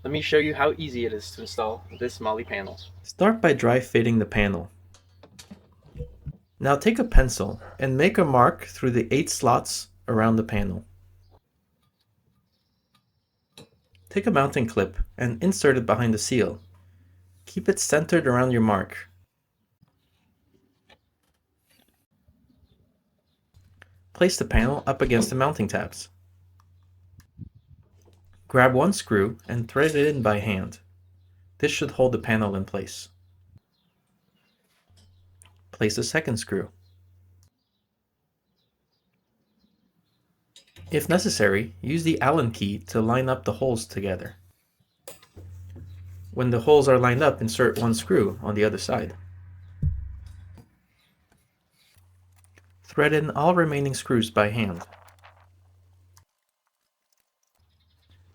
Let me show you how easy it is to install this MOLLE panel. Start by dry fitting the panel. Now take a pencil and make a mark through the 8 slots around the panel. Take a mounting clip and insert it behind the seal. Keep it centered around your mark. Place the panel up against the mounting tabs. Grab one screw and thread it in by hand. This should hold the panel in place. Place the second screw. If necessary, use the Allen key to line up the holes together. When the holes are lined up, insert one screw on the other side. Thread in all remaining screws by hand.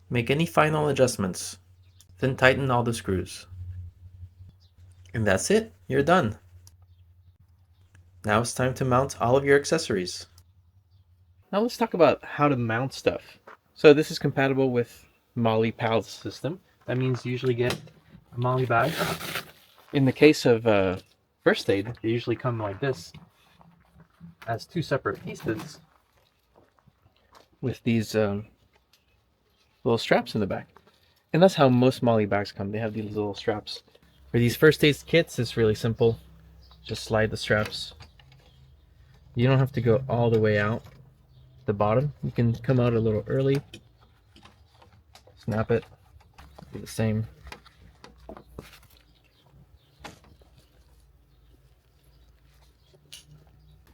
Make any final adjustments, then tighten all the screws. And that's it, you're done. Now it's time to mount all of your accessories. Now let's talk about how to mount stuff. So this is compatible with MOLLE PALS system. That means you usually get a MOLLE bag. In the case of first aid, they usually come like this as two separate pieces with these little straps in the back. And that's how most MOLLE bags come. They have these little straps. For these first aid kits, it's really simple. Just slide the straps. You don't have to go all the way out the bottom. You can come out a little early. Snap it. Do the same.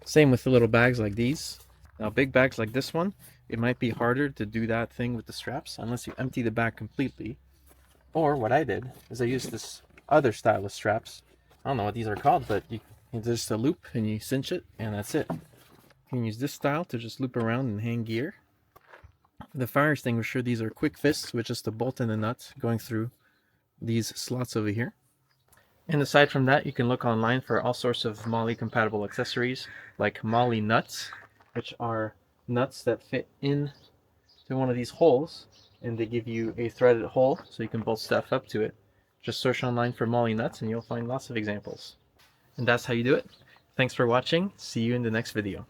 Same with the little bags like these. Now big bags like this one, it might be harder to do that thing with the straps unless you empty the bag completely. Or what I did is I used this other style of straps. I don't know what these are called, but it's just a loop and you cinch it and that's it. You can use this style to just loop around and hang gear. The fire extinguisher, these are quick fists with just a bolt and a nut going through these slots over here. And aside from that, you can look online for all sorts of MOLLE compatible accessories like MOLLE nuts, which are nuts that fit in to one of these holes and they give you a threaded hole so you can bolt stuff up to it. Just search online for MOLLE nuts and you'll find lots of examples. And that's how you do it. Thanks for watching. See you in the next video.